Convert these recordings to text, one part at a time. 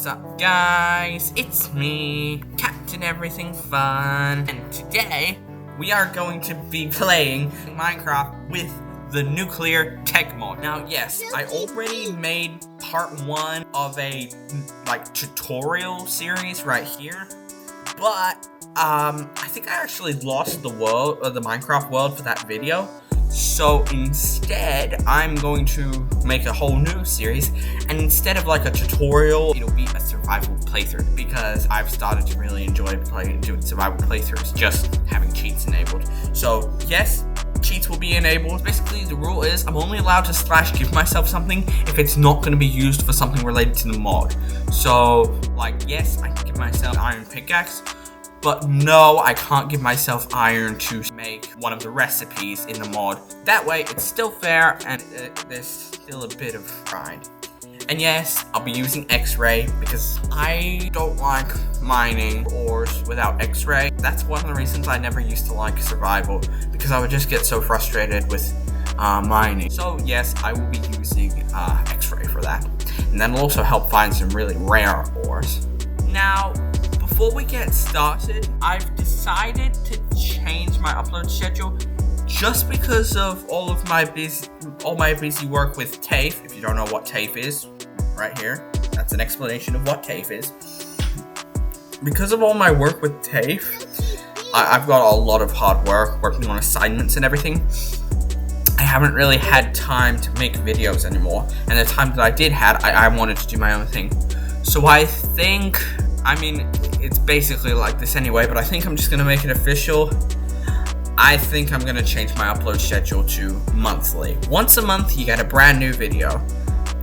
What's up, guys? It's me, Captain Everything Fun, and today we are going to be playing Minecraft with the nuclear tech mod. Now, yes, I already made part 1 of a tutorial series right here, but I think I actually lost the Minecraft world for that video. So instead, I'm going to make a whole new series, and instead of like a tutorial, it'll be a survival playthrough, because I've started to really enjoy doing survival playthroughs, just having cheats enabled. So yes, cheats will be enabled. Basically, the rule is I'm only allowed to /give myself something if it's not going to be used for something related to the mod. So like, yes, I can give myself iron pickaxe, but no, I can't give myself iron to make one of the recipes in the mod. That way, it's still fair, and there's still a bit of pride. And yes, I'll be using X-ray, because I don't like mining ores without X-ray. That's one of the reasons I never used to like survival, because I would just get so frustrated with mining. So yes, I will be using X-ray for that. And that'll also help find some really rare ores. Now, before we get started, I've decided to change my upload schedule just because of all my busy work with TAFE. If you don't know what TAFE is, right here, that's an explanation of what TAFE is. Because of all my work with TAFE, I've got a lot of hard work working on assignments and everything. I haven't really had time to make videos anymore, and the time that I did have, I wanted to do my own thing. So I think, it's basically like this anyway, but I think I'm just going to make it official. I think I'm going to change my upload schedule to monthly. Once a month, you get a brand new video,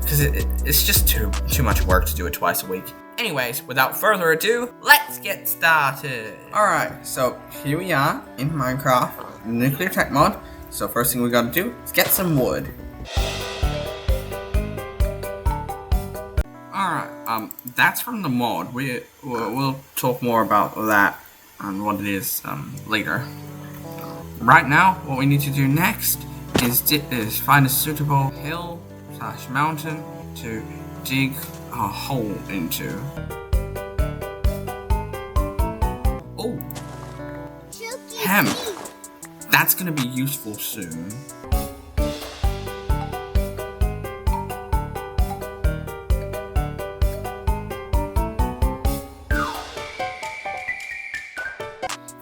because it's just too much work to do it twice a week. Anyways, without further ado, let's get started. Alright, so here we are in Minecraft, nuclear tech mod. So first thing we got to do is get some wood. Alright, that's from the mod. We'll talk more about that and what it is later. Right now, what we need to do next is find a suitable hill/mountain to dig a hole into. Oh, hemp. That's gonna be useful soon.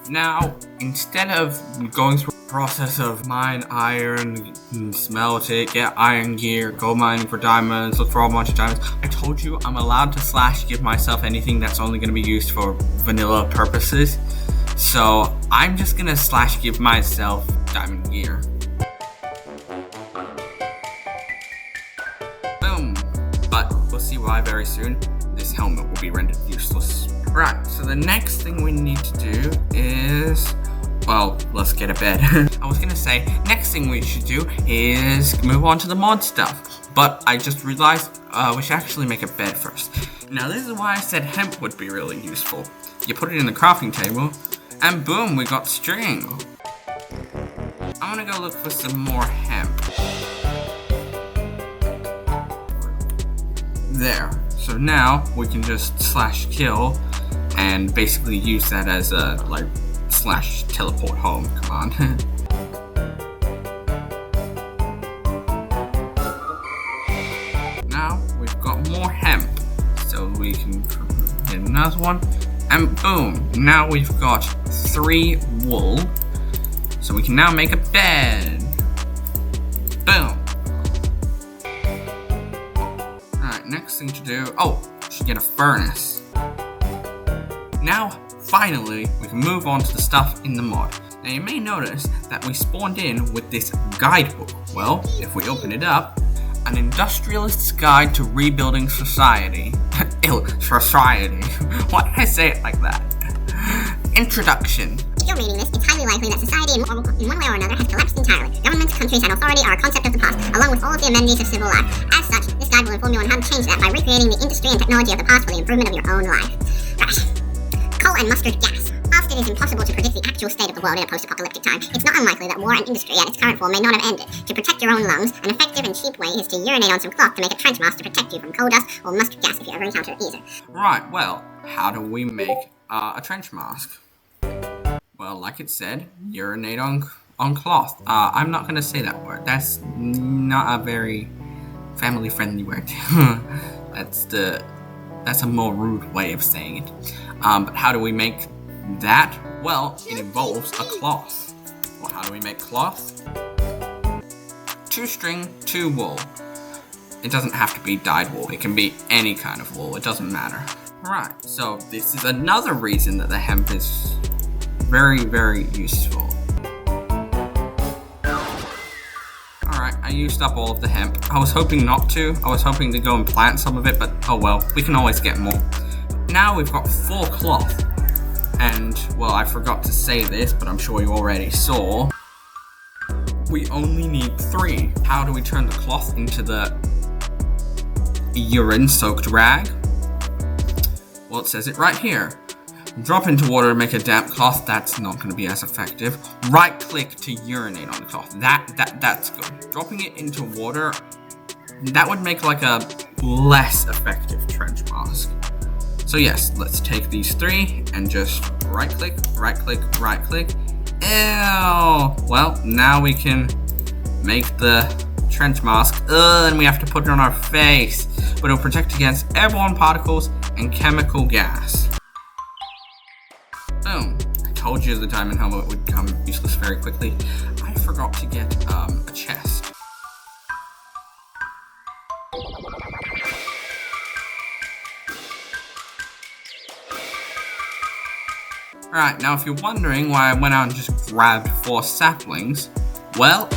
Now, instead of going through the process of mine iron, smelt it, get iron gear, go mining for diamonds, look for a bunch of diamonds, I told you I'm allowed to /give myself anything that's only going to be used for vanilla purposes. So I'm just going to /give myself diamond gear. Boom! But we'll see why very soon. This helmet will be rendered useless. Right, so the next thing we need to do is, well, let's get a bed. I was gonna say, next thing we should do is move on to the mod stuff, but I just realized we should actually make a bed first. Now this is why I said hemp would be really useful. You put it in the crafting table, and boom, we got string. I'm gonna go look for some more hemp. There. So now we can just /kill and basically use that as a /teleport home. Come on. Now we've got more hemp, so we can get another one, and boom! Now we've got 3 wool, so we can now make a bed. Boom. Next thing to do, we should get a furnace. Now, finally, we can move on to the stuff in the mod. Now, you may notice that we spawned in with this guidebook. Well, if we open it up, an industrialist's guide to rebuilding society. Society. Why did I say it like that? Introduction. If you're reading this, it's highly likely that society in one way or another has collapsed entirely. Governments, countries, and authority are a concept of the past, along with all of the amenities of civil life. As such, this guide will inform you on how to change that by recreating the industry and technology of the past for the improvement of your own life. Right. Coal and mustard gas. After it is impossible to predict the actual state of the world in a post-apocalyptic time, it's not unlikely that war and industry at its current form may not have ended. To protect your own lungs, an effective and cheap way is to urinate on some cloth to make a trench mask to protect you from coal dust or mustard gas if you ever encounter it either. Right, well, how do we make a trench mask? Well, like it said, urinate on cloth. I'm not gonna say that word. That's not a very family-friendly word. That's a more rude way of saying it. But how do we make that? Well, it involves a cloth. Well, how do we make cloth? 2 string, 2 wool. It doesn't have to be dyed wool. It can be any kind of wool. It doesn't matter. Right, so this is another reason that the hemp is very, very useful. Alright, I used up all of the hemp. I was hoping not to. I was hoping to go and plant some of it, but oh well, we can always get more. Now we've got 4 cloth. And, well, I forgot to say this, but I'm sure you already saw. We only need 3. How do we turn the cloth into the urine-soaked rag? Well, it says it right here. Drop into water to make a damp cloth. That's not going to be as effective. Right-click to urinate on the cloth. That's good. Dropping it into water, that would make like a less effective trench mask. So yes, let's take these 3 and just right-click, right-click, right-click. Ew! Well, now we can make the trench mask. And we have to put it on our face. But it'll protect against airborne particles and chemical gas. Boom. I told you the diamond helmet would become useless very quickly. I forgot to get a chest. Alright, now if you're wondering why I went out and just grabbed 4 saplings, well,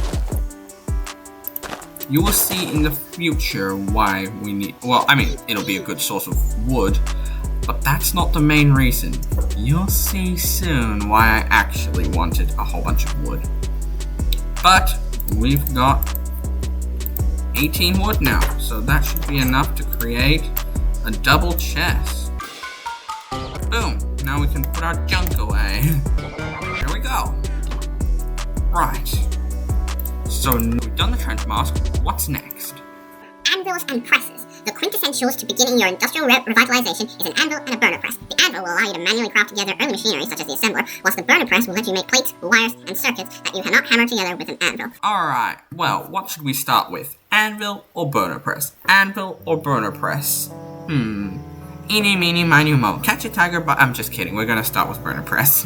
you will see in the future why we need, well, I mean, it'll be a good source of wood, but that's not the main reason. You'll see soon why I actually wanted a whole bunch of wood. But we've got 18 wood now, so that should be enough to create a double chest. Boom, now we can put our junk away. Here we go. Right. So we've done the trench mask, what's next? Anvils and presses. The quintessentials to beginning your industrial revitalization is an anvil and a burner press. The anvil will allow you to manually craft together early machinery such as the assembler, whilst the burner press will let you make plates, wires, and circuits that you cannot hammer together with an anvil. Alright, well, what should we start with? Anvil or burner press? Anvil or burner press? Eeny, meeny, miny, mo. Catch a tiger, but I'm just kidding. We're gonna start with burner press.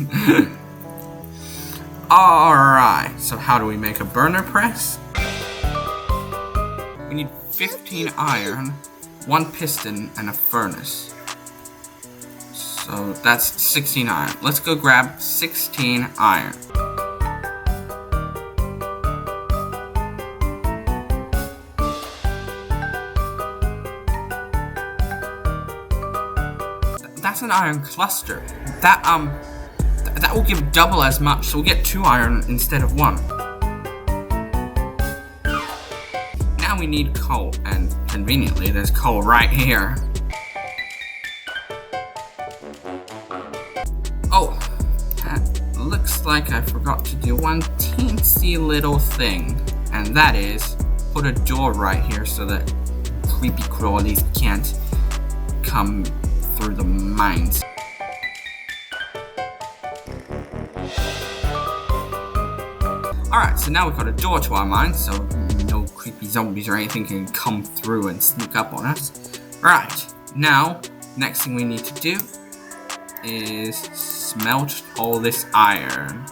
Alright, so how do we make a burner press? We need 15 iron, 1 piston, and a furnace. So that's 16 iron. Let's go grab 16 iron. That's an iron cluster. That will give double as much, so we'll get 2 iron instead of 1. Now we need coal, and conveniently there's coal right here. Oh, looks like I forgot to do one teensy little thing, and that is put a door right here so that creepy crawlies can't come through the mines. Alright, so now we've got a door to our mine, so no creepy zombies or anything can come through and sneak up on us. Right, now, next thing we need to do is smelt all this iron.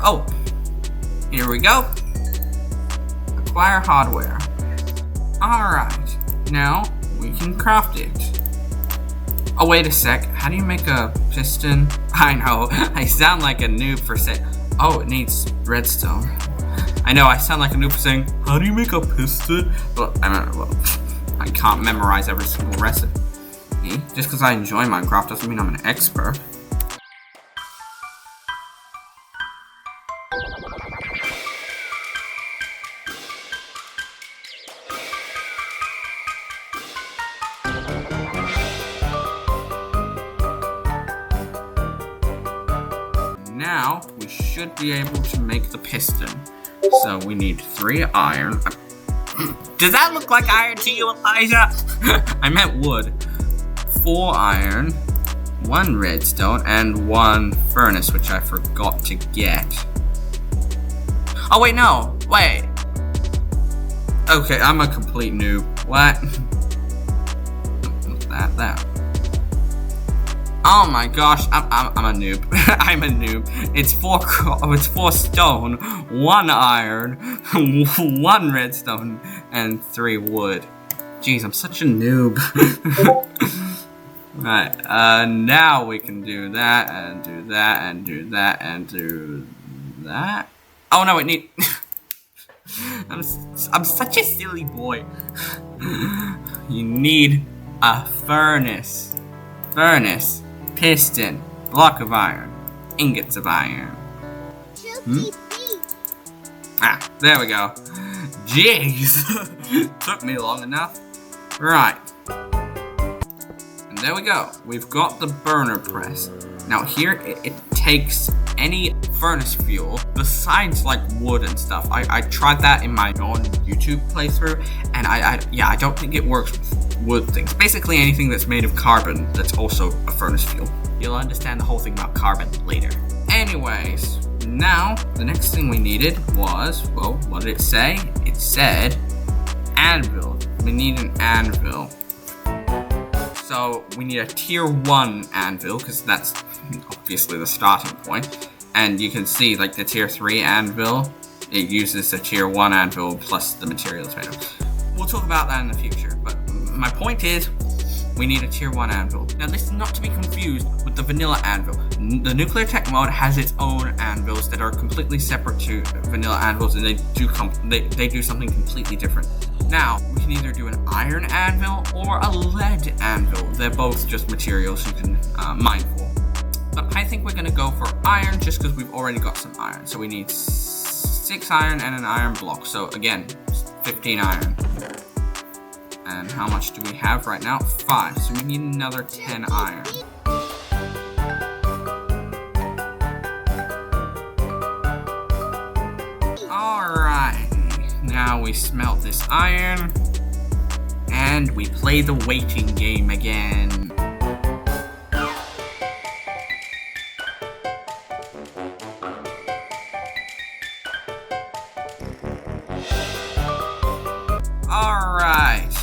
Oh, here we go. Acquire hardware. Alright, now we can craft it. Oh, wait a sec. How do you make a piston? I know, I sound like a noob for saying. Oh, it needs redstone. I know, I sound like a noob for saying, how do you make a piston? But I can't memorize every single recipe. me. Just because I enjoy Minecraft doesn't mean I'm an expert. Now, we should be able to make the piston. So we need 3 iron. Does that look like iron to you, Elijah? I meant wood. 4 iron, 1 redstone, and 1 furnace, which I forgot to get. Oh, wait, no. Wait. Okay, I'm a complete noob. What? What's that? Oh my gosh, I'm a noob. I'm a noob. It's 4 stone, 1 iron, 1 redstone, and 3 wood. Jeez, I'm such a noob. Right, now we can do that, and do that, and do that, and do that. Oh no, it need. I'm such a silly boy. You need a furnace. Furnace. Piston, block of iron, ingots of iron. Ah, there we go. Jeez, took me long enough. Right. And there we go. We've got the burner press. Now here, it takes any furnace fuel besides like wood and stuff. I tried that in my own YouTube playthrough, and I don't think it works with wood things. Basically anything that's made of carbon that's also a furnace fuel. You'll understand the whole thing about carbon later. Anyways, now the next thing we needed was, well, what did it say? It said anvil. We need an anvil. So we need a tier 1 anvil, because that's obviously the starting point. And you can see like the tier 3 anvil, it uses a tier 1 anvil plus the materials made of. We'll talk about that in the future, but my point is, we need a tier 1 anvil. Now this is not to be confused with the vanilla anvil. The nuclear tech mode has its own anvils that are completely separate to vanilla anvils, and they do something completely different. Now, we can either do an iron anvil or a lead anvil. They're both just materials you can mine for. But I think we're gonna go for iron just because we've already got some iron. So we need 6 iron and an iron block. So again, 15 iron. And how much do we have right now? 5. So we need another 10 iron. Alright. Now we smelt this iron. And we play the waiting game again. Alright.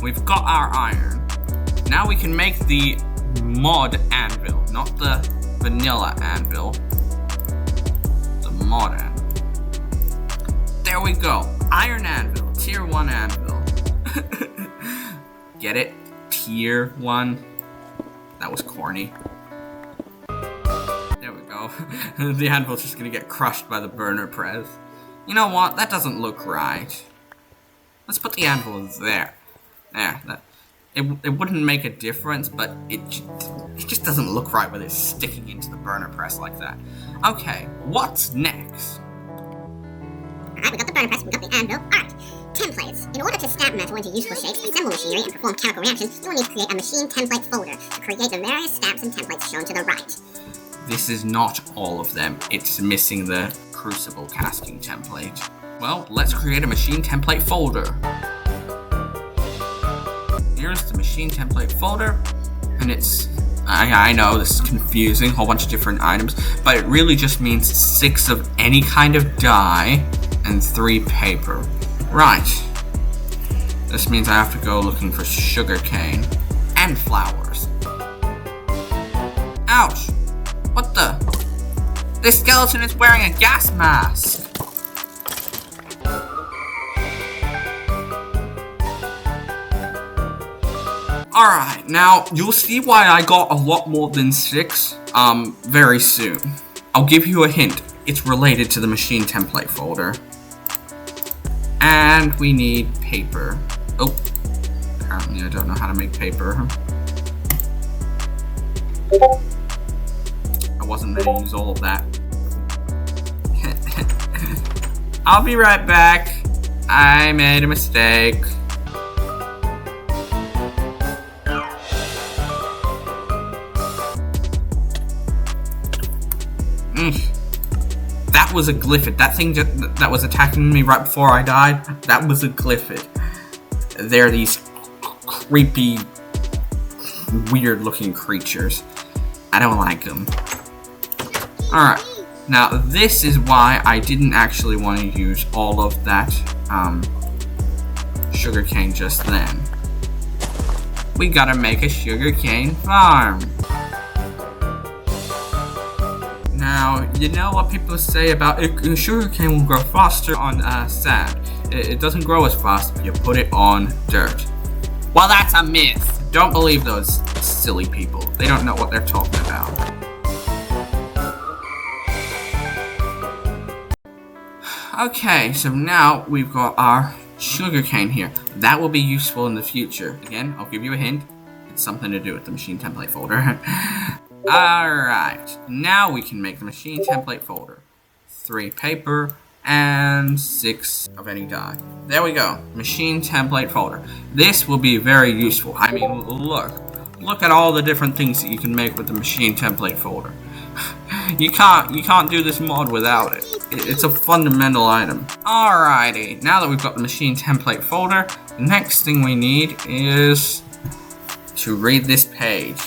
We've got our iron. Now we can make the mod anvil, not the vanilla anvil. The mod anvil. There we go. Iron anvil, tier 1 anvil. Get it? Tier 1. That was corny. There we go. The anvil's just gonna get crushed by the burner press. You know what? That doesn't look right. Let's put the anvil there. There, it wouldn't make a difference, but it just doesn't look right with it sticking into the burner press like that. Okay, what's next? Alright, we got the burner press, we got the anvil. Alright, templates. In order to stamp metal into useful shapes, assemble machinery, and perform chemical reactions, you will need to create a machine template folder to create the various stamps and templates shown to the right. This is not all of them. It's missing the crucible casting template. Well, let's create a machine template folder. Here's the machine template folder, and it's, I know this is confusing, a whole bunch of different items, but it really just means 6 of any kind of dye and 3 paper. Right. This means I have to go looking for sugarcane and flowers. Ouch! What the? This skeleton is wearing a gas mask! Alright, now you'll see why I got a lot more than 6 very soon. I'll give you a hint. It's related to the machine template folder. And we need paper. Oh, Apparently I don't know how to make paper. I wasn't going to use all of that. I'll be right back. I made a mistake. That was a glyphid. That thing that was attacking me right before I died, that was a glyphid. They're these creepy, weird-looking creatures. I don't like them. Alright, now this is why I didn't actually want to use all of that sugarcane just then. We gotta make a sugarcane farm. Now, you know what people say about sugarcane will grow faster on sand. It doesn't grow as fast if you put it on dirt. Well, that's a myth. Don't believe those silly people. They don't know what they're talking about. Okay, so now we've got our sugarcane here. That will be useful in the future. Again, I'll give you a hint. It's something to do with the machine template folder. Alright, now we can make the machine template folder. 3 paper and 6 of any dye. There we go, machine template folder. This will be very useful. I mean, look at all the different things that you can make with the machine template folder. You can't do this mod without it. It's a fundamental item. Alrighty, now that we've got the machine template folder, the next thing we need is to read this page.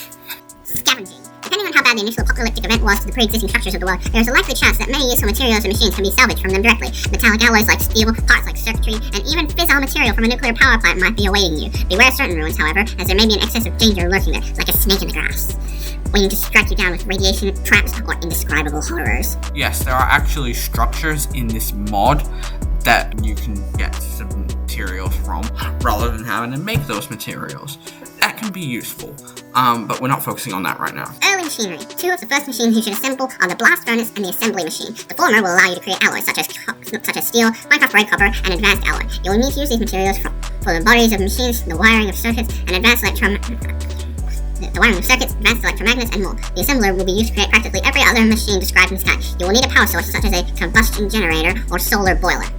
Scavenging. Depending on how bad the initial apocalyptic event was to the pre-existing structures of the world, there is a likely chance that many useful materials and machines can be salvaged from them directly. Metallic alloys like steel, parts like circuitry, and even fissile material from a nuclear power plant might be awaiting you. Beware certain ruins, however, as there may be an excess of danger lurking there, like a snake in the grass, waiting to strike you down with radiation, traps, or indescribable horrors. Yes, there are actually structures in this mod that you can get some materials from, rather than having to make those materials. That can be useful, but we're not focusing on that right now. Early machinery. 2 of the first machines you should assemble are the blast furnace and the assembly machine. The former will allow you to create alloys such as steel, Minecraft red copper, and advanced alloy. You will need to use these materials for the bodies of machines, the wiring of circuits, and advanced electromagnets, and more. The assembler will be used to create practically every other machine described in the sky. You will need a power source such as a combustion generator or solar boiler.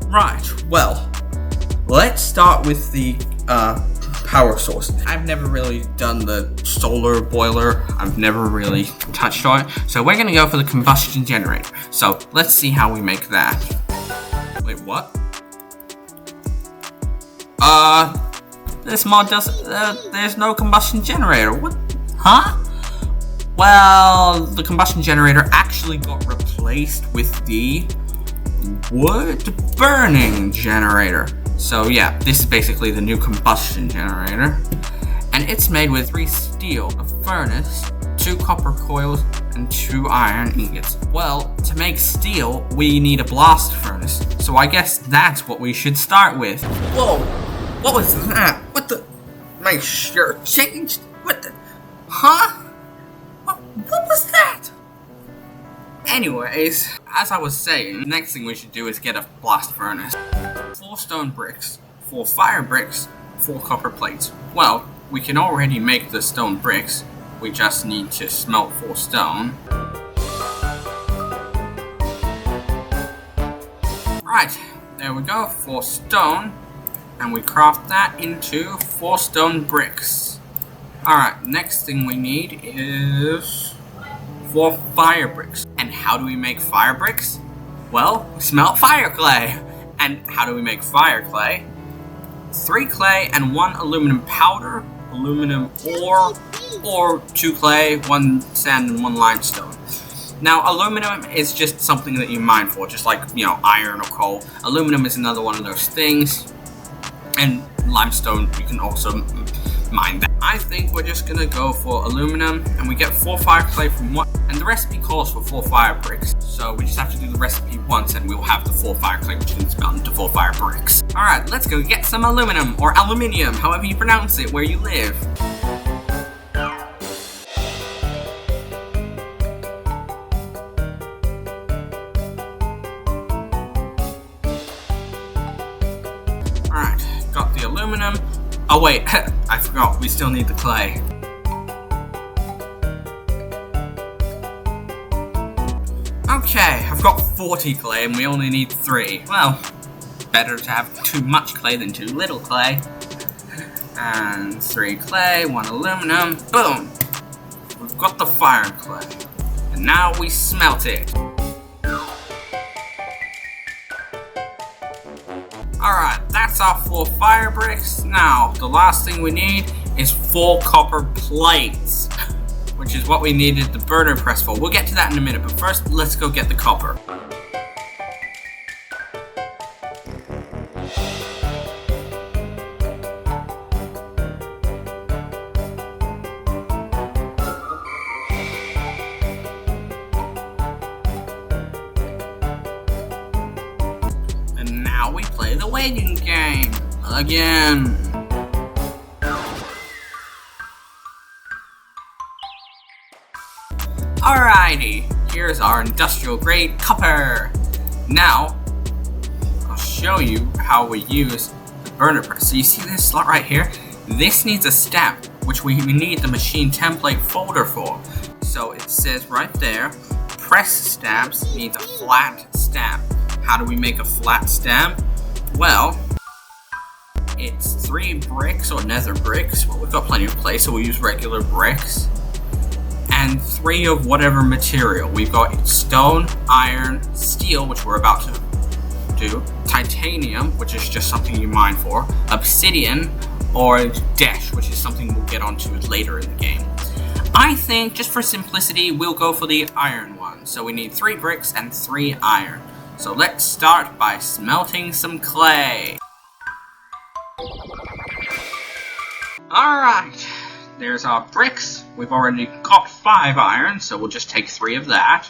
Right, well, let's start with the power source. I've never really done the solar boiler. I've never really touched on it. So we're gonna go for the combustion generator. So let's see how we make that. Wait, what? This mod does, there's no combustion generator. What? Huh? Well, the combustion generator actually got replaced with the wood burning generator. So yeah, this is basically the new combustion generator. And it's made with 3 steel, a furnace, 2 copper coils, and 2 iron ingots. Well, to make steel, we need a blast furnace. So I guess that's what we should start with. Whoa, what was that? What the? My shirt changed? What the? Huh? What was that? Anyways, as I was saying, the next thing we should do is get a blast furnace. 4 stone bricks, 4 fire bricks, 4 copper plates. Well, we can already make the stone bricks. We just need to smelt 4 stone. Right, there we go, 4 stone. And we craft that into 4 stone bricks. Alright, next thing we need is 4 fire bricks. And how do we make fire bricks? Well, we smelt fire clay. And how do we make fire clay? 3 clay and 1 aluminum powder, aluminum ore, or 2 clay, 1 sand, and 1 limestone. Now, aluminum is just something that you mine for, just like, you know, iron or coal. Aluminum is another one of those things. And limestone, you can also mine that. I think we're just gonna go for aluminum, and we get 4 fire clay from 1, and the recipe calls for 4 fire bricks. So we just have to do the recipe once, and we'll have the 4 fire clay, which can smelt into 4 fire bricks. Alright, let's go get some aluminum, or aluminium, however you pronounce it, where you live. Alright, got the aluminum. aluminum. Oh wait, I forgot, we still need the clay. Okay, I've got 40 clay and we only need 3. Well, better to have too much clay than too little clay. And 3 clay, 1 aluminum, boom! We've got the fire clay. And now we smelt it. Alright, that's our 4 fire bricks. Now, the last thing we need is 4 copper plates, which is what we needed the burner press for. We'll get to that in a minute, but first, let's go get the copper. And now we play the waiting game again. Alrighty, here's our industrial grade copper. Now, I'll show you how we use the burner press. So you see this slot right here? This needs a stamp, which we need the machine template folder for. So it says right there, press stamps needs a flat stamp. How do we make a flat stamp? Well, it's 3 bricks or nether bricks. Well, we've got plenty of clay, so we'll use regular bricks. And 3 of whatever material. We've got stone, iron, steel, which we're about to do, titanium, which is just something you mine for, obsidian, or dash, which is something we'll get onto later in the game. I think, just for simplicity, we'll go for the iron one. So we need 3 bricks and 3 iron. So let's start by smelting some clay. Alright. There's our bricks. We've already got 5 iron, so we'll just take 3 of that.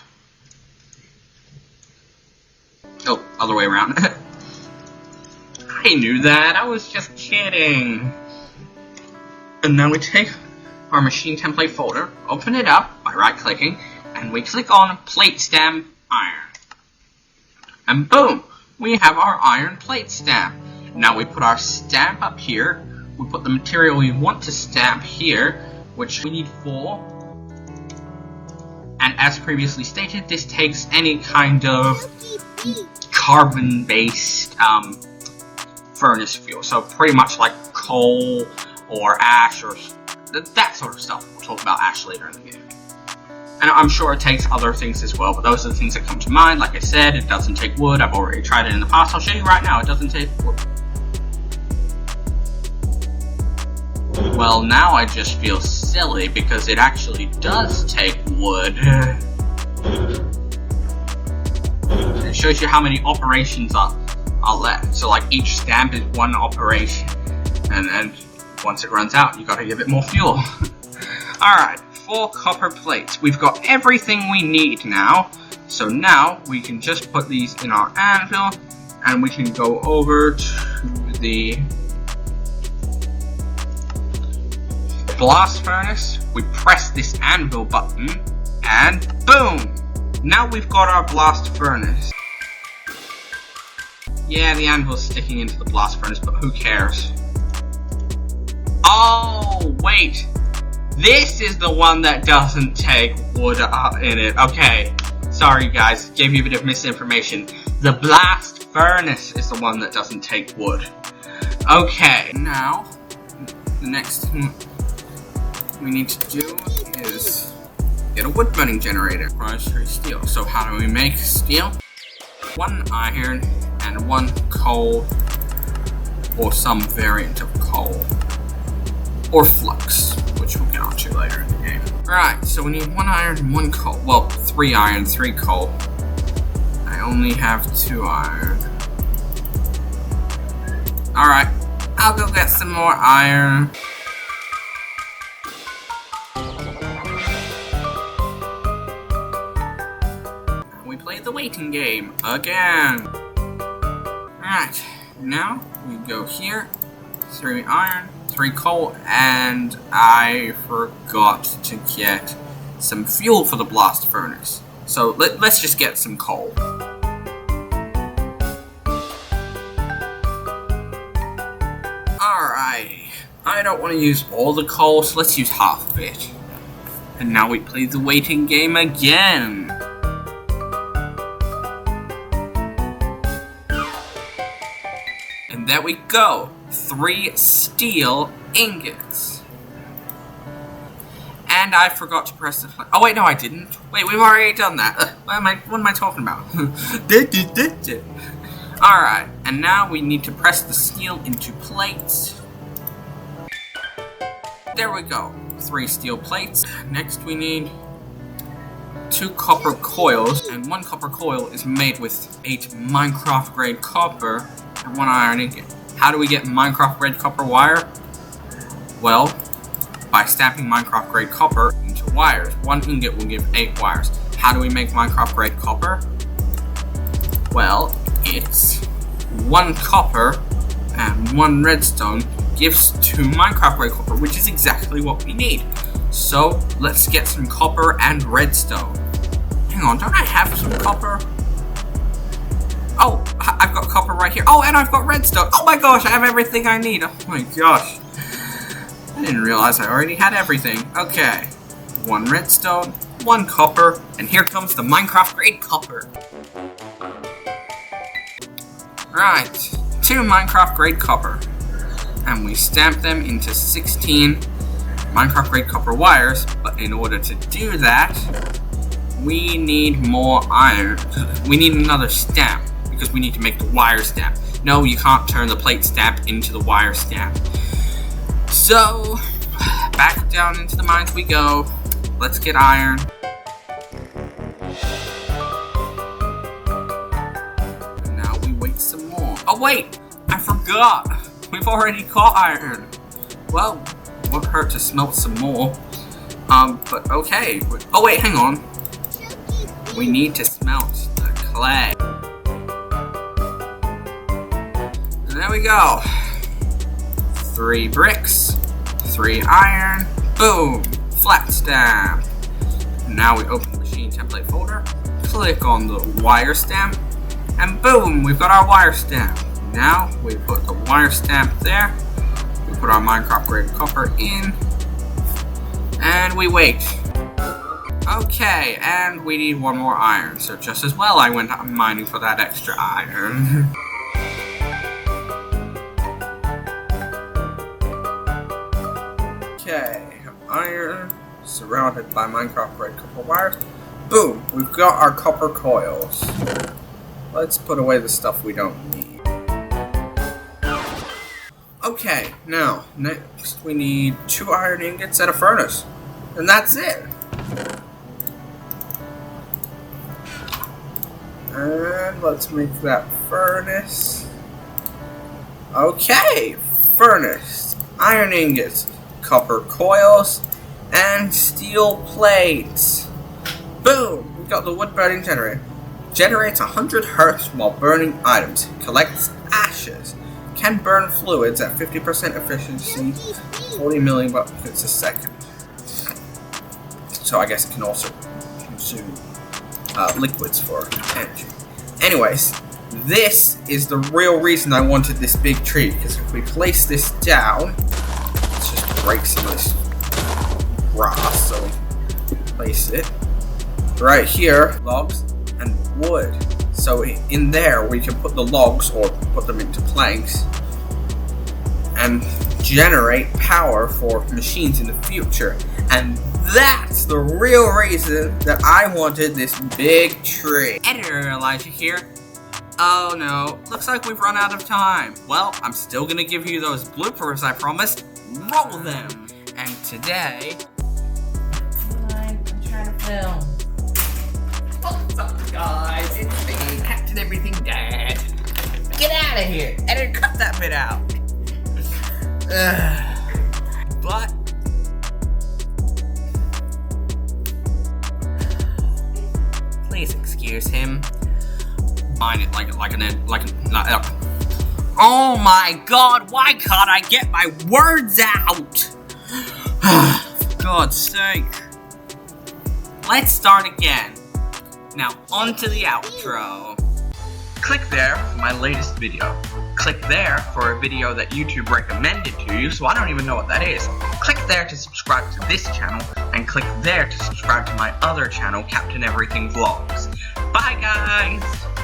Oh, other way around. I knew that, I was just kidding. And now we take our machine template folder, open it up by right-clicking, and we click on plate stamp iron. And boom, we have our iron plate stamp. Now we put our stamp up here. We put the material we want to stamp here, which we need 4. And as previously stated, this takes any kind of carbon-based furnace fuel. So pretty much like coal or ash or that sort of stuff. We'll talk about ash later in the game. And I'm sure it takes other things as well, but those are the things that come to mind. Like I said, it doesn't take wood. I've already tried it in the past. I'll show you right now. It doesn't take wood. Well, now I just feel silly because it actually does take wood. It shows you how many operations are left. So like each stamp is 1 operation. And once it runs out, you gotta give it more fuel. Alright, 4 copper plates. We've got everything we need now. So now we can just put these in our anvil and we can go over to the blast furnace. We press this anvil button and boom! Now we've got our blast furnace. Yeah, the anvil's sticking into the blast furnace, but who cares? Oh, wait! This is the one that doesn't take wood in it. Okay, sorry guys, gave you a bit of misinformation. The blast furnace is the one that doesn't take wood. Okay, now, the next thing we need to do is get a wood burning generator. Primary steel. So how do we make steel? 1 iron and 1 coal, or some variant of coal, or flux, which we'll get onto later in the game. Right, so we need 1 iron and 1 coal. Well, 3 iron, 3 coal. I only have 2 iron. Alright, I'll go get some more iron. Play the waiting game again. Alright, now we go here. 3 iron, 3 coal, and I forgot to get some fuel for the blast furnace. So let's just get some coal. Alright. I don't want to use all the coal, so let's use half of it. And now we play the waiting game again. And there we go. 3 steel ingots. And I forgot to press the... Oh wait, no I didn't. Wait, we've already done that. What am I talking about? Alright, and now we need to press the steel into plates. There we go. 3 steel plates. Next we need 2 copper coils, and 1 copper coil is made with 8 Minecraft grade copper and 1 iron ingot. How do we get Minecraft grade copper wire? Well, by stamping Minecraft grade copper into wires. 1 ingot will give 8 wires. How do we make Minecraft grade copper? Well, it's 1 copper and 1 redstone gives 2 Minecraft grade copper, which is exactly what we need. So let's get some copper and redstone. Hang on, don't I have some copper? Oh, I've got copper right here. Oh, and I've got redstone. Oh my gosh, I have everything I need. Oh my gosh. I didn't realize I already had everything. Okay, 1 redstone, 1 copper, and here comes the Minecraft grade copper. Right, 2 Minecraft grade copper. And we stamp them into 16 Minecraft grade copper wires, but in order to do that, we need more iron. We need another stamp, because we need to make the wire stamp. No, you can't turn the plate stamp into the wire stamp. So, back down into the mines we go. Let's get iron. And now we wait some more. Oh wait, I forgot. We've already got iron. Well, won't hurt to smelt some more. But okay. Oh wait, hang on. We need to smelt the clay. And there we go. 3 bricks, 3 iron, boom, flat stamp. Now we open the machine template folder, click on the wire stamp, and boom, we've got our wire stamp. Now we put the wire stamp there, we put our Minecraft grade copper in, and we wait. Okay, and we need 1 more iron, so just as well I went mining for that extra iron. Okay, iron surrounded by Minecraft grade copper wires. Boom, we've got our copper coils. Let's put away the stuff we don't need. Okay, now, next we need 2 iron ingots and a furnace. And that's it. And let's make that furnace. Okay, furnace, iron ingots, copper coils, and steel plates. Boom! We got the wood burning generator. Generates 100 Hz while burning items. Collects ashes. Can burn fluids at 50% efficiency, 40 million buckets a second. So I guess it can also consume liquids for energy. Anyways, this is the real reason I wanted this big tree, because if we place this down, let's just break some of this grass, so we place it right here, logs and wood. So in there we can put the logs or put them into planks and generate power for machines in the future. And that's the real reason that I wanted this big tree. Editor Elijah here. Oh no, looks like we've run out of time. Well, I'm still gonna give you those bloopers I promised. Roll them. And today, I'm trying to film. What's up, guys? It's me, Captain Everything Dad. Get out of here. Editor, cut that bit out. But please excuse him. Find it oh my god, why can't I get my words out? For God's sake. Let's start again. Now on to the outro. Click there for my latest video. Click there for a video that YouTube recommended to you, so I don't even know what that is. Click there to subscribe to this channel, and click there to subscribe to my other channel, Captain Everything Vlogs. Bye guys!